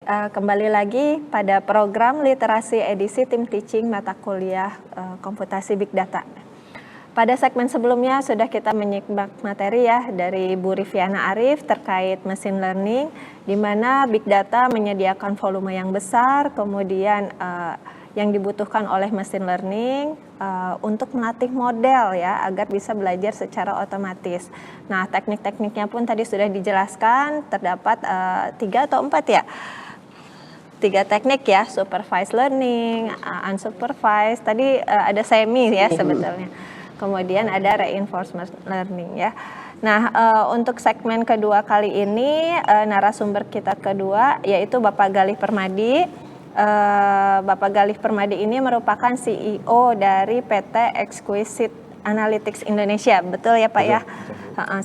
Kembali lagi pada program Literasi Edisi Tim Teaching Mata Kuliah Komputasi Big Data. Pada segmen sebelumnya sudah kita menyimak materi ya dari Bu Riviana Arif terkait machine learning, di mana Big Data menyediakan volume yang besar, kemudian yang dibutuhkan oleh machine learning untuk melatih model ya agar bisa belajar secara otomatis. Nah, teknik-tekniknya pun tadi sudah dijelaskan, terdapat 3 atau 4 ya. 3 teknik ya, supervised learning, unsupervised, tadi ada semi ya sebetulnya. Kemudian ada reinforcement learning ya. Nah, untuk segmen kedua kali ini narasumber kita kedua yaitu Bapak Galih Permadi. Bapak Galih Permadi ini merupakan CEO dari PT Exquisite Analytics Indonesia, betul ya Pak ya?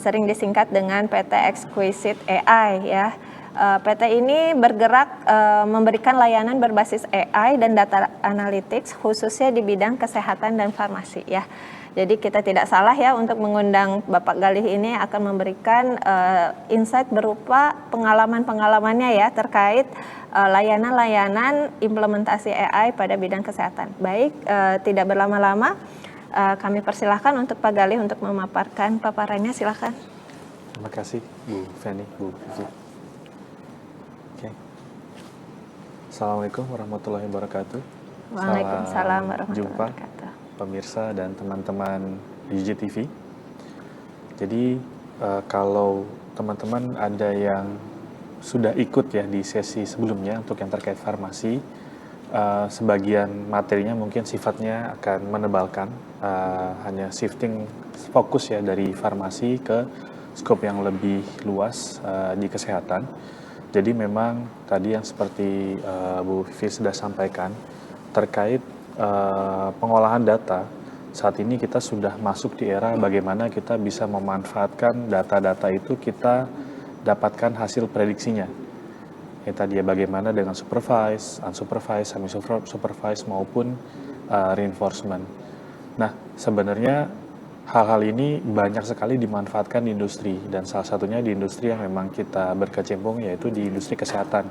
Sering disingkat dengan PT Exquisite AI ya. PT ini bergerak memberikan layanan berbasis AI dan data analytics khususnya di bidang kesehatan dan farmasi ya. Jadi kita tidak salah ya untuk mengundang Bapak Galih ini akan memberikan insight berupa pengalaman-pengalamannya ya terkait layanan-layanan implementasi AI pada bidang kesehatan. Baik, tidak berlama-lama kami persilahkan untuk Pak Galih untuk memaparkan paparannya, silakan. Terima kasih Bu Feni, Bu Vivi. Assalamualaikum warahmatullahi wabarakatuh. Waalaikumsalam warahmatullahi jumpa wabarakatuh. Pemirsa dan teman-teman UJ-TV. Jadi kalau teman-teman ada yang sudah ikut ya di sesi sebelumnya untuk yang terkait farmasi, sebagian materinya mungkin sifatnya akan menebalkan, hanya shifting fokus ya dari farmasi ke skop yang lebih luas di kesehatan. Jadi memang tadi yang seperti Bu Vivi sudah sampaikan terkait pengolahan data, saat ini kita sudah masuk di era bagaimana kita bisa memanfaatkan data-data itu kita dapatkan hasil prediksinya. Ya tadi ya bagaimana dengan supervised, unsupervised, semi-supervised maupun reinforcement. Nah sebenarnya hal-hal ini banyak sekali dimanfaatkan di industri dan salah satunya di industri yang memang kita berkecimpung yaitu di industri kesehatan.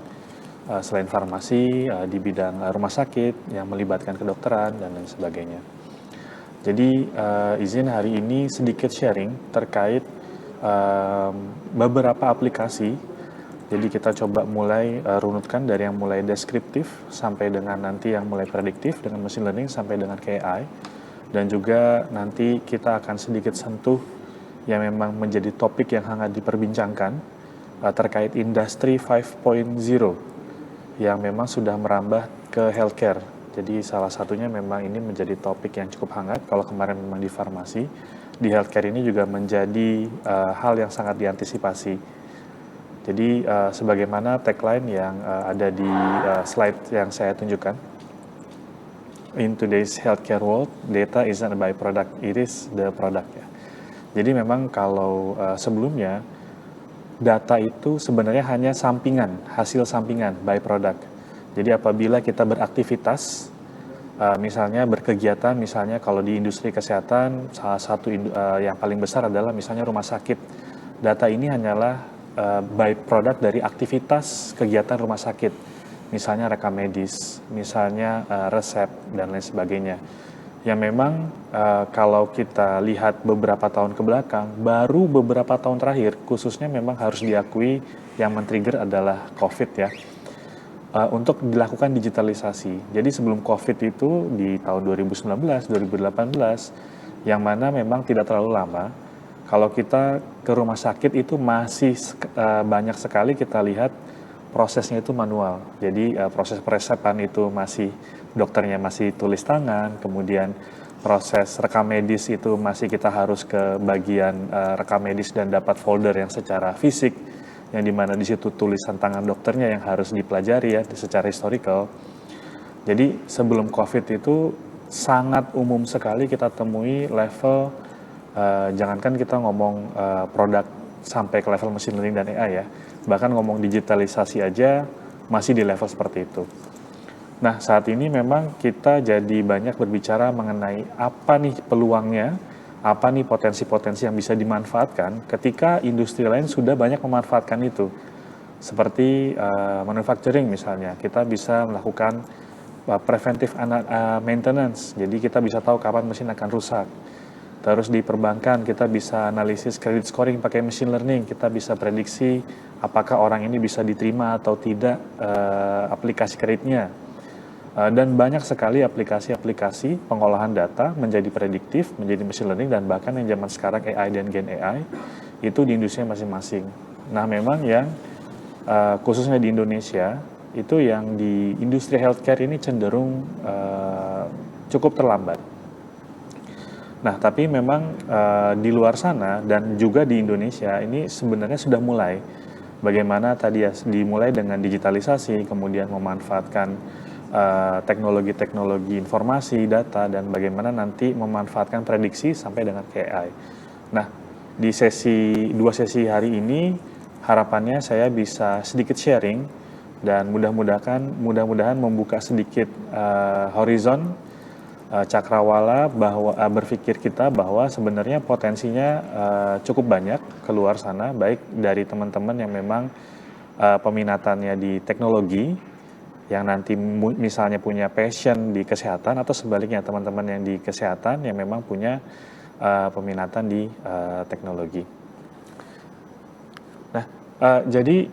Selain farmasi, di bidang rumah sakit yang melibatkan kedokteran dan lain sebagainya. Jadi izin hari ini sedikit sharing terkait beberapa aplikasi. Jadi kita coba mulai runutkan dari yang mulai deskriptif sampai dengan nanti yang mulai prediktif dengan machine learning sampai dengan AI. Dan juga nanti kita akan sedikit sentuh yang memang menjadi topik yang hangat diperbincangkan terkait industri 5.0 yang memang sudah merambah ke healthcare. Jadi salah satunya memang ini menjadi topik yang cukup hangat. Kalau kemarin memang di farmasi, di healthcare ini juga menjadi hal yang sangat diantisipasi. Jadi sebagaimana tagline yang ada di slide yang saya tunjukkan, in today's healthcare world, data isn't a byproduct, it is the product ya. Jadi memang kalau sebelumnya data itu sebenarnya hanya sampingan, hasil sampingan, byproduct. Jadi apabila kita beraktivitas, misalnya berkegiatan, misalnya kalau di industri kesehatan, salah satu yang paling besar adalah misalnya rumah sakit. Data ini hanyalah byproduct dari aktivitas kegiatan rumah sakit. Misalnya rekam medis, misalnya resep, dan lain sebagainya. Yang memang kalau kita lihat beberapa tahun ke belakang, baru beberapa tahun terakhir, khususnya memang harus diakui yang men-trigger adalah COVID ya, untuk dilakukan digitalisasi. Jadi sebelum COVID itu di tahun 2019, 2018, yang mana memang tidak terlalu lama, kalau kita ke rumah sakit itu masih banyak sekali kita lihat prosesnya itu manual. Jadi proses peresepan itu masih dokternya masih tulis tangan, kemudian proses rekam medis itu masih kita harus ke bagian rekam medis dan dapat folder yang secara fisik, yang dimana di situ tulisan tangan dokternya yang harus dipelajari ya secara historical. Jadi sebelum COVID itu sangat umum sekali kita temui level jangankan kita ngomong produk sampai ke level machine learning dan AI ya, bahkan ngomong digitalisasi aja masih di level seperti itu. Nah saat ini memang kita jadi banyak berbicara mengenai apa nih peluangnya, apa nih potensi-potensi yang bisa dimanfaatkan ketika industri lain sudah banyak memanfaatkan itu. Seperti manufacturing misalnya, kita bisa melakukan preventive maintenance, jadi kita bisa tahu kapan mesin akan rusak. Terus di perbankan kita bisa analisis credit scoring pakai machine learning, kita bisa prediksi apakah orang ini bisa diterima atau tidak aplikasi kreditnya. Dan banyak sekali aplikasi-aplikasi pengolahan data menjadi prediktif, menjadi machine learning, dan bahkan yang zaman sekarang AI dan Gen AI itu di industri masing-masing. Nah memang yang khususnya di Indonesia itu yang di industri healthcare ini cenderung cukup terlambat. Nah tapi memang di luar sana dan juga di Indonesia ini sebenarnya sudah mulai. Bagaimana tadi ya dimulai dengan digitalisasi, kemudian memanfaatkan teknologi-teknologi informasi, data, dan bagaimana nanti memanfaatkan prediksi sampai dengan AI. Nah, di dua sesi hari ini, harapannya saya bisa sedikit sharing dan mudah-mudahan membuka sedikit horizon cakrawala bahwa berpikir kita bahwa sebenarnya potensinya cukup banyak keluar sana, baik dari teman-teman yang memang peminatannya di teknologi, yang nanti misalnya punya passion di kesehatan, atau sebaliknya teman-teman yang di kesehatan yang memang punya peminatan di teknologi. Nah, jadi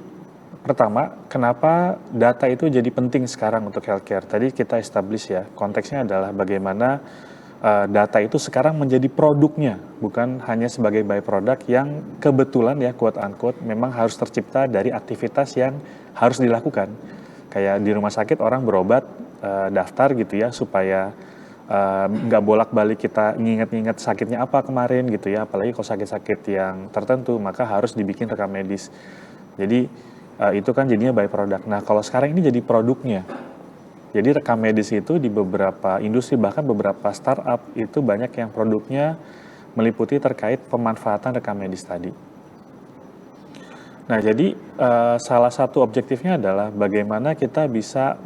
pertama, kenapa data itu jadi penting sekarang untuk healthcare? Tadi kita establish ya, konteksnya adalah bagaimana data itu sekarang menjadi produknya, bukan hanya sebagai byproduct yang kebetulan ya quote unquote memang harus tercipta dari aktivitas yang harus dilakukan. Kayak di rumah sakit orang berobat daftar gitu ya supaya nggak bolak-balik kita nginget-nginget sakitnya apa kemarin gitu ya, apalagi kalau sakit-sakit yang tertentu maka harus dibikin rekam medis. Jadi itu kan jadinya byproduct. Nah kalau sekarang ini jadi produknya. Jadi rekam medis itu di beberapa industri, bahkan beberapa startup itu banyak yang produknya meliputi terkait pemanfaatan rekam medis tadi. Nah, jadi salah satu objektifnya adalah bagaimana kita bisa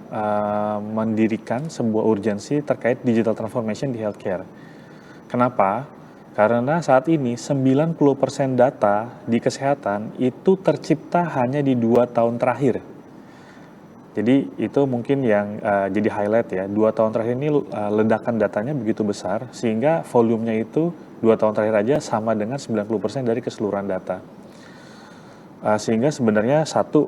mendirikan sebuah urgensi terkait digital transformation di healthcare. Kenapa? Karena saat ini 90% data di kesehatan itu tercipta hanya di 2 tahun terakhir. Jadi itu mungkin yang jadi highlight ya, 2 tahun terakhir ini ledakan datanya begitu besar, sehingga volumenya itu 2 tahun terakhir aja sama dengan 90% dari keseluruhan data. Sehingga sebenarnya satu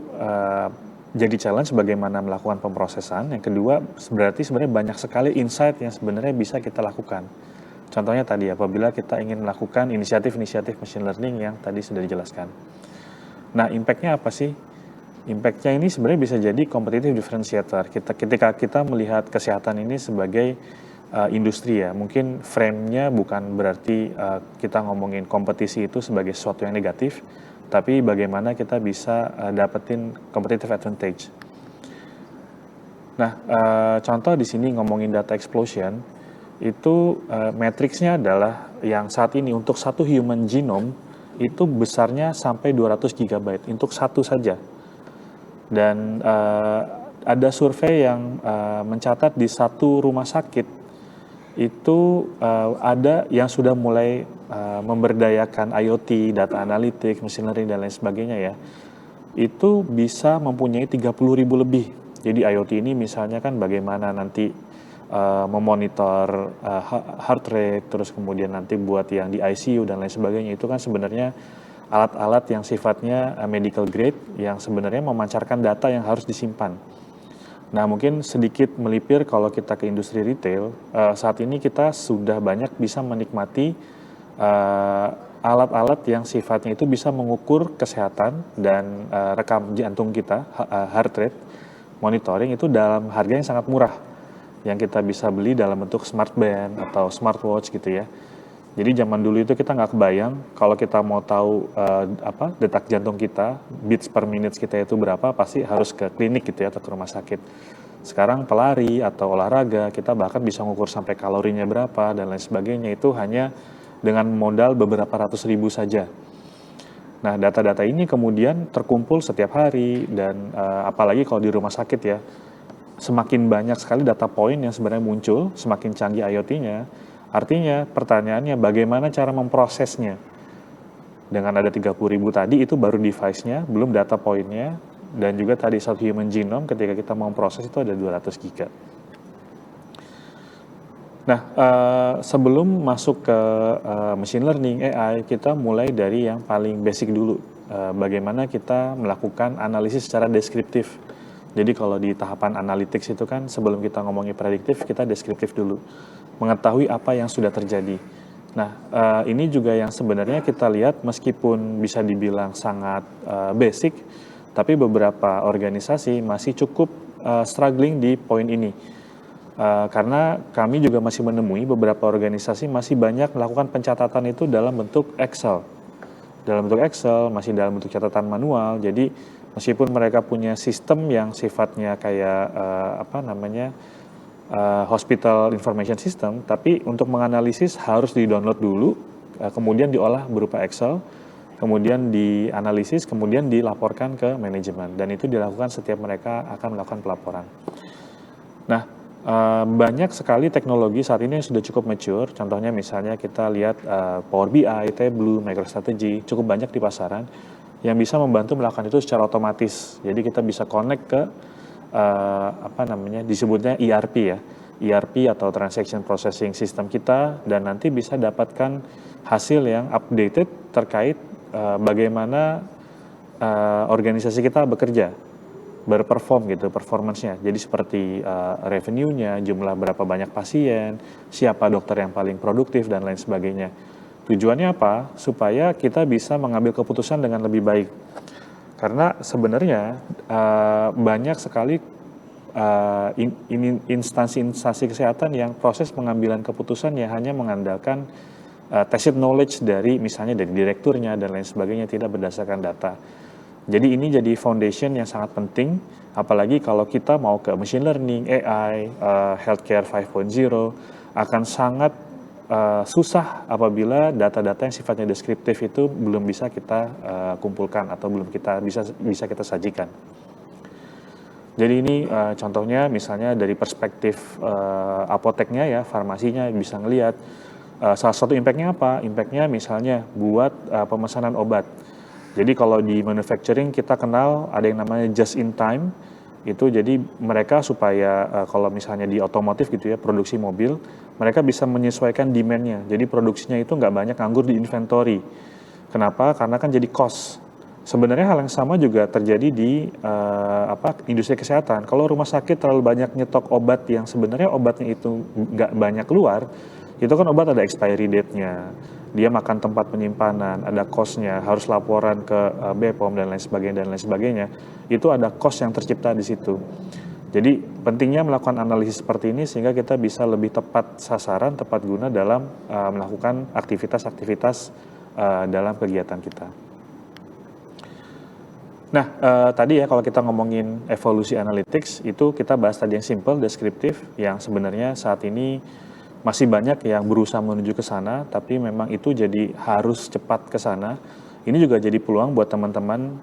jadi challenge bagaimana melakukan pemrosesan. Yang kedua berarti sebenarnya banyak sekali insight yang sebenarnya bisa kita lakukan. Contohnya tadi apabila kita ingin melakukan inisiatif-inisiatif machine learning yang tadi sudah dijelaskan. Nah impact-nya apa sih? Impact-nya ini sebenarnya bisa jadi competitive differentiator. Ketika kita melihat kesehatan ini sebagai industri ya, mungkin frame-nya bukan berarti kita ngomongin kompetisi itu sebagai sesuatu yang negatif, tapi bagaimana kita bisa dapetin competitive advantage. Nah, contoh di sini ngomongin data explosion, itu matriksnya adalah yang saat ini untuk satu human genome itu besarnya sampai 200 GB untuk satu saja. Dan ada survei yang mencatat di satu rumah sakit itu ada yang sudah mulai memberdayakan IoT, data analytics, machine learning, dan lain sebagainya ya. Itu bisa mempunyai 30.000 lebih. Jadi IoT ini misalnya kan bagaimana nanti memonitor heart rate, terus kemudian nanti buat yang di ICU dan lain sebagainya. Itu kan sebenarnya alat-alat yang sifatnya medical grade yang sebenarnya memancarkan data yang harus disimpan. Nah mungkin sedikit melipir kalau kita ke industri retail, saat ini kita sudah banyak bisa menikmati alat-alat yang sifatnya itu bisa mengukur kesehatan dan rekam jantung kita, heart rate, monitoring itu dalam harga yang sangat murah, yang kita bisa beli dalam bentuk smartband atau smartwatch gitu ya. Jadi zaman dulu itu kita nggak kebayang kalau kita mau tahu detak jantung kita, beats per minute kita itu berapa, pasti harus ke klinik gitu ya atau ke rumah sakit. Sekarang pelari atau olahraga kita bahkan bisa mengukur sampai kalorinya berapa dan lain sebagainya, itu hanya dengan modal beberapa ratus ribu saja. Nah data-data ini kemudian terkumpul setiap hari dan apalagi kalau di rumah sakit ya, semakin banyak sekali data point yang sebenarnya muncul, semakin canggih IoT-nya. Artinya pertanyaannya bagaimana cara memprosesnya. Dengan ada 30.000 tadi itu baru device-nya, belum data point-nya, dan juga tadi satu human genome ketika kita mau proses itu ada 200 giga. Nah, sebelum masuk ke machine learning AI, kita mulai dari yang paling basic dulu. Bagaimana kita melakukan analisis secara deskriptif. Jadi kalau di tahapan analytics itu kan sebelum kita ngomongin prediktif, kita deskriptif dulu. Mengetahui apa yang sudah terjadi. Nah, ini juga yang sebenarnya kita lihat meskipun bisa dibilang sangat basic, tapi beberapa organisasi masih cukup struggling di poin ini. Karena kami juga masih menemui beberapa organisasi masih banyak melakukan pencatatan itu dalam bentuk Excel. Dalam bentuk Excel, masih dalam bentuk catatan manual. Jadi meskipun mereka punya sistem yang sifatnya kayak hospital information system, tapi untuk menganalisis harus di-download dulu, kemudian diolah berupa Excel, kemudian dianalisis, kemudian dilaporkan ke manajemen. Dan itu dilakukan setiap mereka akan melakukan pelaporan. Nah, banyak sekali teknologi saat ini yang sudah cukup mature. Contohnya misalnya kita lihat Power BI, Tableau, MicroStrategy, cukup banyak di pasaran yang bisa membantu melakukan itu secara otomatis. Jadi kita bisa connect ke disebutnya ERP ya, ERP atau Transaction Processing System kita, dan nanti bisa dapatkan hasil yang updated terkait bagaimana organisasi kita bekerja, berperform gitu, performance-nya. Jadi seperti revenue-nya, jumlah berapa banyak pasien, siapa dokter yang paling produktif, dan lain sebagainya. Tujuannya apa? Supaya kita bisa mengambil keputusan dengan lebih baik. Karena sebenarnya banyak sekali instansi kesehatan yang proses pengambilan keputusan ya hanya mengandalkan tacit knowledge dari misalnya dari direkturnya dan lain sebagainya, tidak berdasarkan data. Jadi ini jadi foundation yang sangat penting, apalagi kalau kita mau ke machine learning, AI, healthcare 5.0, akan sangat susah apabila data-data yang sifatnya deskriptif itu belum bisa kita kumpulkan atau belum bisa kita sajikan. Jadi ini contohnya misalnya dari perspektif apoteknya ya, farmasinya bisa ngelihat salah satu impact-nya apa? Impact-nya misalnya buat pemesanan obat. Jadi kalau di manufacturing kita kenal ada yang namanya just in time, itu jadi mereka supaya kalau misalnya di otomotif gitu ya, produksi mobil, mereka bisa menyesuaikan demand-nya. Jadi produksinya itu nggak banyak nganggur di inventory. Kenapa? Karena kan jadi cost. Sebenarnya hal yang sama juga terjadi di industri kesehatan. Kalau rumah sakit terlalu banyak nyetok obat yang sebenarnya obatnya itu nggak banyak keluar, itu kan obat ada expiry date-nya. Dia makan tempat penyimpanan, ada cost-nya, harus laporan ke BPOM dan lain sebagainya. Itu ada cost yang tercipta di situ. Jadi pentingnya melakukan analisis seperti ini sehingga kita bisa lebih tepat sasaran, tepat guna dalam melakukan aktivitas-aktivitas dalam kegiatan kita. Nah, tadi ya kalau kita ngomongin evolusi analytics, itu kita bahas tadi yang simple, deskriptif, yang sebenarnya saat ini masih banyak yang berusaha menuju ke sana, tapi memang itu jadi harus cepat ke sana. Ini juga jadi peluang buat teman-teman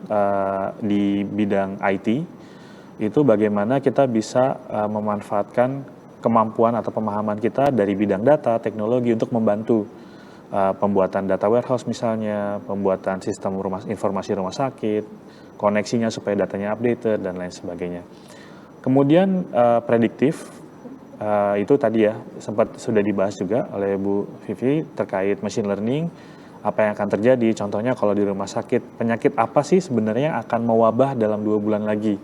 di bidang IT, itu bagaimana kita bisa memanfaatkan kemampuan atau pemahaman kita dari bidang data, teknologi untuk membantu pembuatan data warehouse misalnya, pembuatan sistem informasi rumah sakit, koneksinya supaya datanya updated, dan lain sebagainya. Kemudian prediktif, itu tadi ya sempat sudah dibahas juga oleh Bu Vivi terkait machine learning, apa yang akan terjadi. Contohnya kalau di rumah sakit, penyakit apa sih sebenarnya akan mewabah dalam 2 bulan lagi.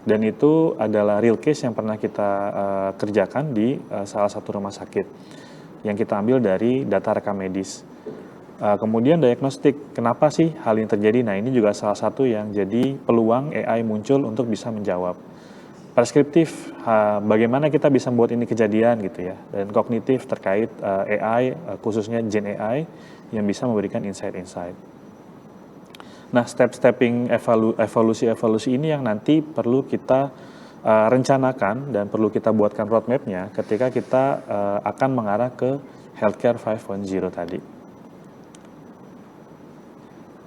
Dan itu adalah real case yang pernah kita kerjakan di salah satu rumah sakit yang kita ambil dari data rekam medis. Kemudian diagnostik, kenapa sih hal ini terjadi? Nah, ini juga salah satu yang jadi peluang AI muncul untuk bisa menjawab. Preskriptif, bagaimana kita bisa membuat ini kejadian gitu ya. Dan kognitif terkait AI, khususnya Gen AI yang bisa memberikan insight-insight. Nah, step-stepping evolusi ini yang nanti perlu kita rencanakan dan perlu kita buatkan roadmap-nya ketika kita akan mengarah ke healthcare 5.0 tadi.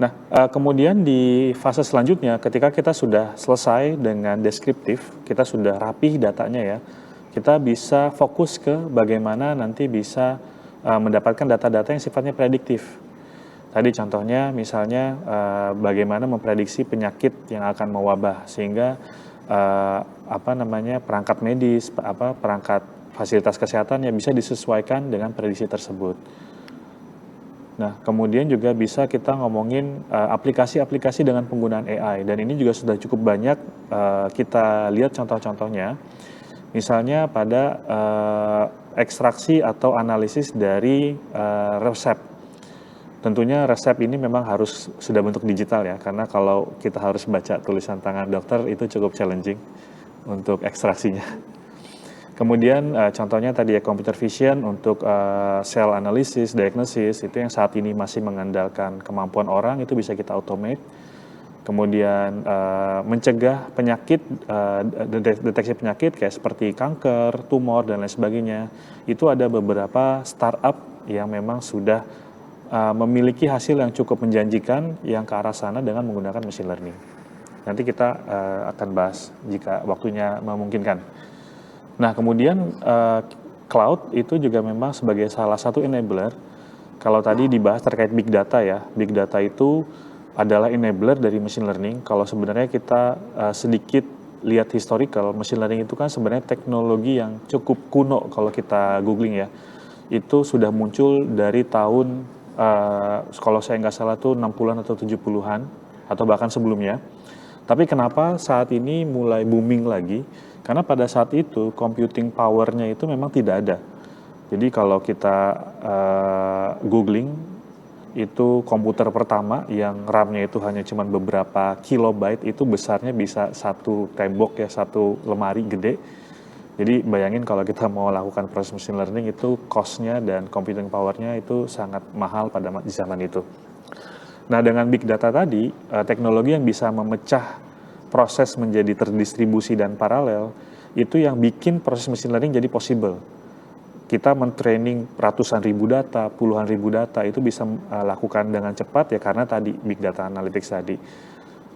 Nah, kemudian di fase selanjutnya ketika kita sudah selesai dengan deskriptif, kita sudah rapih datanya ya, kita bisa fokus ke bagaimana nanti bisa mendapatkan data-data yang sifatnya prediktif. Tadi contohnya misalnya bagaimana memprediksi penyakit yang akan mewabah sehingga perangkat medis, perangkat fasilitas kesehatan yang bisa disesuaikan dengan prediksi tersebut. Nah, kemudian juga bisa kita ngomongin aplikasi-aplikasi dengan penggunaan AI, dan ini juga sudah cukup banyak kita lihat contoh-contohnya. Misalnya pada ekstraksi atau analisis dari resep. Tentunya resep ini memang harus sudah bentuk digital ya, karena kalau kita harus baca tulisan tangan dokter itu cukup challenging untuk ekstraksinya. Kemudian contohnya tadi ya computer vision untuk cell analysis, diagnosis, itu yang saat ini masih mengandalkan kemampuan orang, itu bisa kita automate. Kemudian mencegah penyakit, deteksi penyakit kayak seperti kanker, tumor, dan lain sebagainya. Itu ada beberapa startup yang memang sudah memiliki hasil yang cukup menjanjikan yang ke arah sana dengan menggunakan machine learning. Nanti kita akan bahas jika waktunya memungkinkan. Nah, kemudian cloud itu juga memang sebagai salah satu enabler. Kalau tadi dibahas terkait big data ya, big data itu adalah enabler dari machine learning. Kalau sebenarnya kita sedikit lihat historical, machine learning itu kan sebenarnya teknologi yang cukup kuno kalau kita googling ya. Itu sudah muncul dari tahun, kalau saya nggak salah tuh 60-an atau 70-an, atau bahkan sebelumnya. Tapi kenapa saat ini mulai booming lagi? Karena pada saat itu computing power-nya itu memang tidak ada. Jadi kalau kita googling, itu komputer pertama yang RAM-nya itu hanya cuma beberapa kilobyte, itu besarnya bisa satu tembok ya, satu lemari gede. Jadi bayangin kalau kita mau lakukan proses machine learning itu cost-nya dan computing power-nya itu sangat mahal pada di zaman itu. Nah, dengan big data tadi, teknologi yang bisa memecah proses menjadi terdistribusi dan paralel, itu yang bikin proses machine learning jadi possible. Kita mentraining ratusan ribu data, puluhan ribu data, itu bisa lakukan dengan cepat ya karena tadi big data analytics tadi.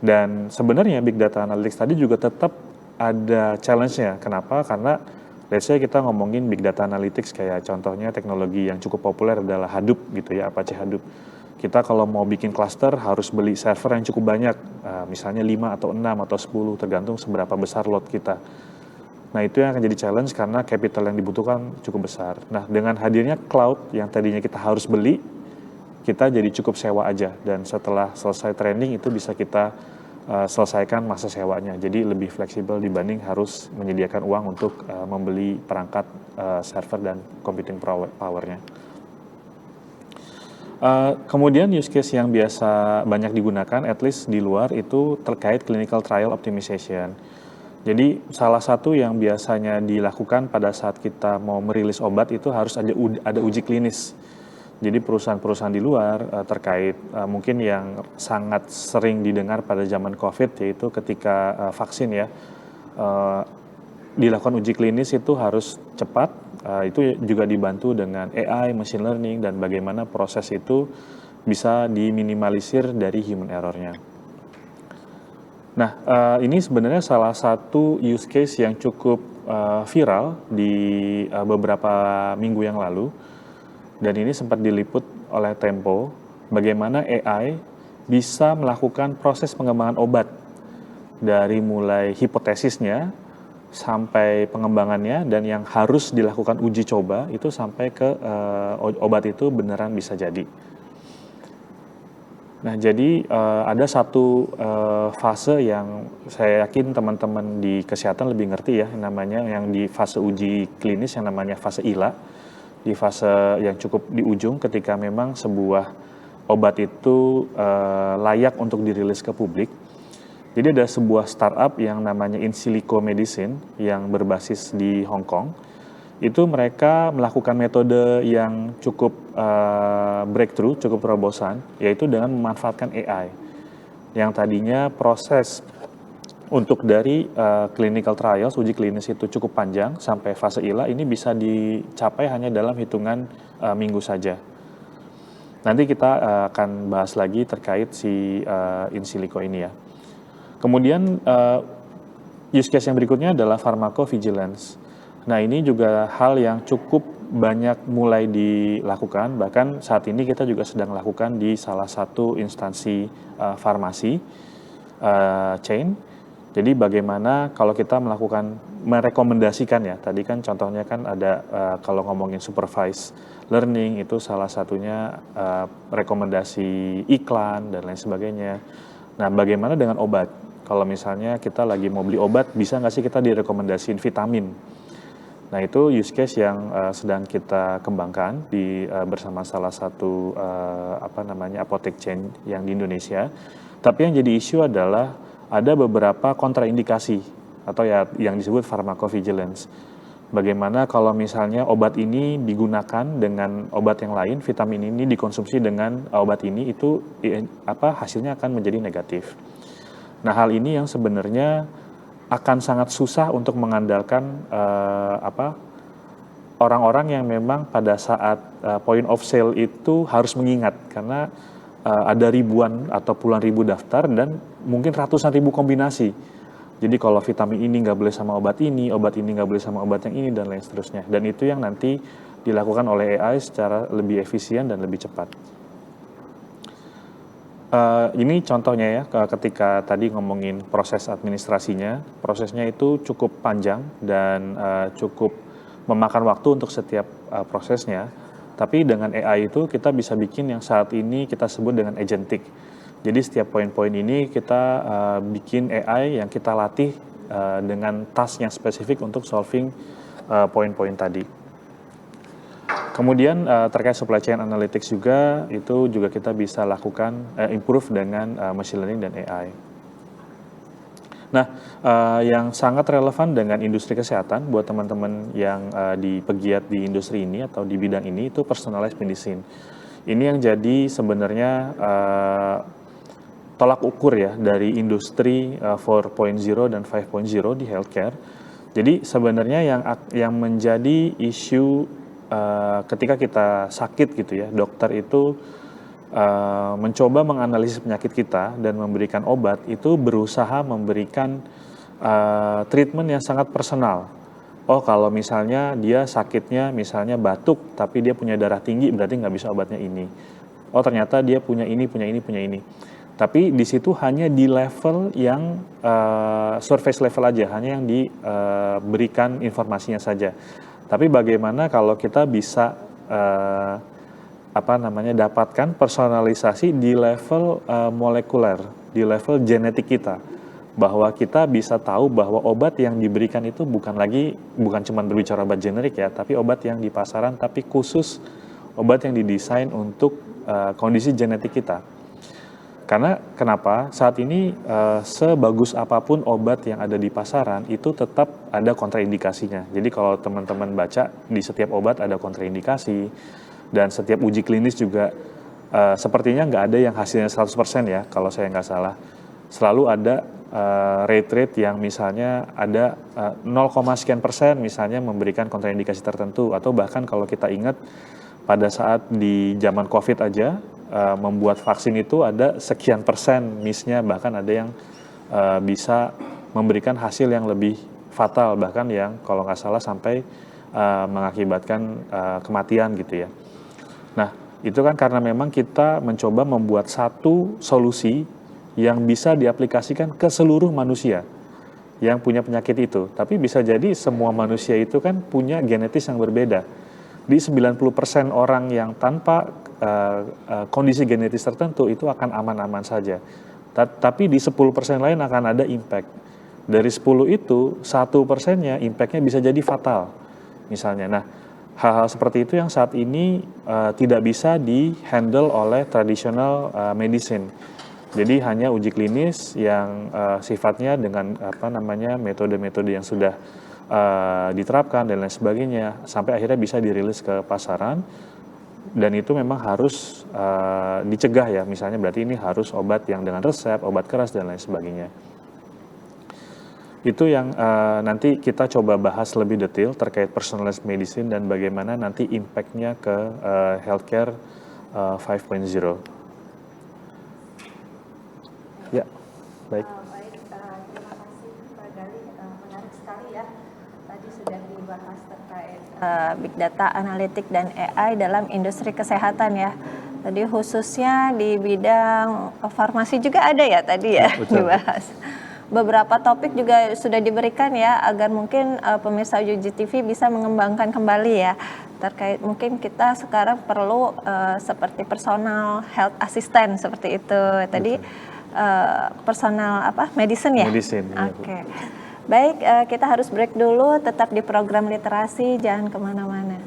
Dan sebenarnya big data analytics tadi juga tetap ada challenge-nya. Kenapa? Karena let's say kita ngomongin big data analytics kayak contohnya teknologi yang cukup populer adalah Hadoop gitu ya, Apache Hadoop. Kita kalau mau bikin cluster harus beli server yang cukup banyak, misalnya 5 atau 6 atau 10, tergantung seberapa besar load kita. Nah, itu yang akan jadi challenge karena capital yang dibutuhkan cukup besar. Nah, dengan hadirnya cloud yang tadinya kita harus beli, kita jadi cukup sewa aja. Dan setelah selesai training itu bisa kita selesaikan masa sewanya. Jadi lebih fleksibel dibanding harus menyediakan uang untuk membeli perangkat server dan computing power-nya. Kemudian use case yang biasa banyak digunakan, at least di luar, itu terkait clinical trial optimization. Jadi salah satu yang biasanya dilakukan pada saat kita mau merilis obat itu harus ada uji klinis. Jadi perusahaan-perusahaan di luar terkait mungkin yang sangat sering didengar pada zaman COVID, yaitu ketika vaksin ya, dilakukan uji klinis itu harus cepat. Itu juga dibantu dengan AI, machine learning, dan bagaimana proses itu bisa diminimalisir dari human error-nya. Nah, ini sebenarnya salah satu use case yang cukup viral di beberapa minggu yang lalu, dan ini sempat diliput oleh Tempo, bagaimana AI bisa melakukan proses pengembangan obat dari mulai hipotesisnya sampai pengembangannya, dan yang harus dilakukan uji coba itu sampai ke obat itu beneran bisa jadi. Nah, jadi ada satu fase yang saya yakin teman-teman di kesehatan lebih ngerti ya, namanya yang di fase uji klinis yang namanya fase ILA, di fase yang cukup di ujung ketika memang sebuah obat itu layak untuk dirilis ke publik. Jadi ada sebuah startup yang namanya In Silico Medicine yang berbasis di Hong Kong. Itu mereka melakukan metode yang cukup breakthrough, cukup terobosan, yaitu dengan memanfaatkan AI. Yang tadinya proses untuk dari clinical trials, uji klinis itu cukup panjang sampai fase ILA, ini bisa dicapai hanya dalam hitungan minggu saja. Nanti kita akan bahas lagi terkait si In Silico ini ya. Kemudian use case yang berikutnya adalah pharmacovigilance. Nah, ini juga hal yang cukup banyak mulai dilakukan, bahkan saat ini kita juga sedang lakukan di salah satu instansi farmasi chain. Jadi bagaimana kalau kita melakukan merekomendasikan ya, tadi kan contohnya kan ada kalau ngomongin supervised learning itu salah satunya rekomendasi iklan dan lain sebagainya. Nah, bagaimana dengan obat? Kalau misalnya kita lagi mau beli obat, bisa nggak sih kita direkomendasiin vitamin? Nah, itu use case yang sedang kita kembangkan bersama salah satu apotek chain yang di Indonesia. Tapi yang jadi isu adalah ada beberapa kontraindikasi atau ya yang disebut pharmacovigilance. Bagaimana kalau misalnya obat ini digunakan dengan obat yang lain, vitamin ini dikonsumsi dengan obat ini, itu hasilnya akan menjadi negatif. Nah, hal ini yang sebenarnya akan sangat susah untuk mengandalkan orang-orang yang memang pada saat point of sale itu harus mengingat, karena ada ribuan atau puluhan ribu daftar dan mungkin ratusan ribu kombinasi. Jadi kalau vitamin ini nggak boleh sama obat ini nggak boleh sama obat yang ini, dan lain seterusnya. Dan itu yang nanti dilakukan oleh AI secara lebih efisien dan lebih cepat. Ini contohnya ya, ketika tadi ngomongin proses administrasinya, prosesnya itu cukup panjang dan cukup memakan waktu untuk setiap prosesnya. Tapi dengan AI itu kita bisa bikin yang saat ini kita sebut dengan agentic. Jadi setiap poin-poin ini kita bikin AI yang kita latih dengan task yang spesifik untuk solving poin-poin tadi. Kemudian terkait supply chain analytics juga, itu juga kita bisa lakukan improve dengan machine learning dan AI. Nah, yang sangat relevan dengan industri kesehatan buat teman-teman yang pegiat di industri ini atau di bidang ini, itu personalized medicine. Ini yang jadi sebenarnya tolak ukur ya dari industri 4.0 dan 5.0 di healthcare. Jadi sebenarnya yang menjadi isu ketika kita sakit gitu ya, dokter itu mencoba menganalisis penyakit kita dan memberikan obat, itu berusaha memberikan treatment yang sangat personal. Oh, kalau misalnya dia sakitnya misalnya batuk tapi dia punya darah tinggi, berarti nggak bisa obatnya ini. Oh, ternyata dia punya ini. Tapi di situ hanya di level yang surface level aja, hanya yang diberikan informasinya saja. Tapi bagaimana kalau kita bisa dapatkan personalisasi di level molekuler, di level genetik kita, bahwa kita bisa tahu bahwa obat yang diberikan itu bukan cuma berbicara obat generik ya, tapi obat yang di pasaran, tapi khusus obat yang didesain untuk kondisi genetik kita. Karena kenapa? Saat ini sebagus apapun obat yang ada di pasaran, itu tetap ada kontraindikasinya. Jadi kalau teman-teman baca, di setiap obat ada kontraindikasi, dan setiap uji klinis juga sepertinya nggak ada yang hasilnya 100% ya, kalau saya nggak salah. Selalu ada rate yang misalnya ada 0, sekian persen misalnya memberikan kontraindikasi tertentu, atau bahkan kalau kita ingat pada saat di zaman COVID aja, membuat vaksin itu ada sekian persen miss-nya, bahkan ada yang bisa memberikan hasil yang lebih fatal, bahkan yang kalau nggak salah sampai mengakibatkan kematian gitu ya. Nah, itu kan karena memang kita mencoba membuat satu solusi yang bisa diaplikasikan ke seluruh manusia yang punya penyakit itu. Tapi bisa jadi semua manusia itu kan punya genetis yang berbeda. Di 90% orang yang tanpa kondisi genetis tertentu itu akan aman-aman saja. Tapi di 10% lain akan ada impact. Dari 10 itu, 1%-nya impact-nya bisa jadi fatal misalnya. Nah, hal-hal seperti itu yang saat ini tidak bisa di-handle oleh traditional medicine. Jadi hanya uji klinis yang sifatnya dengan metode-metode yang sudah diterapkan dan lain sebagainya, sampai akhirnya bisa dirilis ke pasaran. Dan itu memang harus dicegah ya, misalnya berarti ini harus obat yang dengan resep, obat keras dan lain sebagainya. Itu yang nanti kita coba bahas lebih detail terkait personalized medicine dan bagaimana nanti impact-nya ke healthcare 5.0. Ya, baik. Baik, terima kasih Pak Gali, menarik sekali ya. Tadi sudah dibahas Big Data, Analitik, dan AI dalam industri kesehatan ya. Tadi khususnya di bidang farmasi juga ada ya tadi ya dibahas. Beberapa topik juga sudah diberikan ya agar mungkin pemirsa UJI TV bisa mengembangkan kembali ya terkait mungkin kita sekarang perlu seperti personal health assistant seperti itu tadi personal medicine ya. Medicine. Oke. Baik, kita harus break dulu, tetap di program literasi, jangan kemana-mana.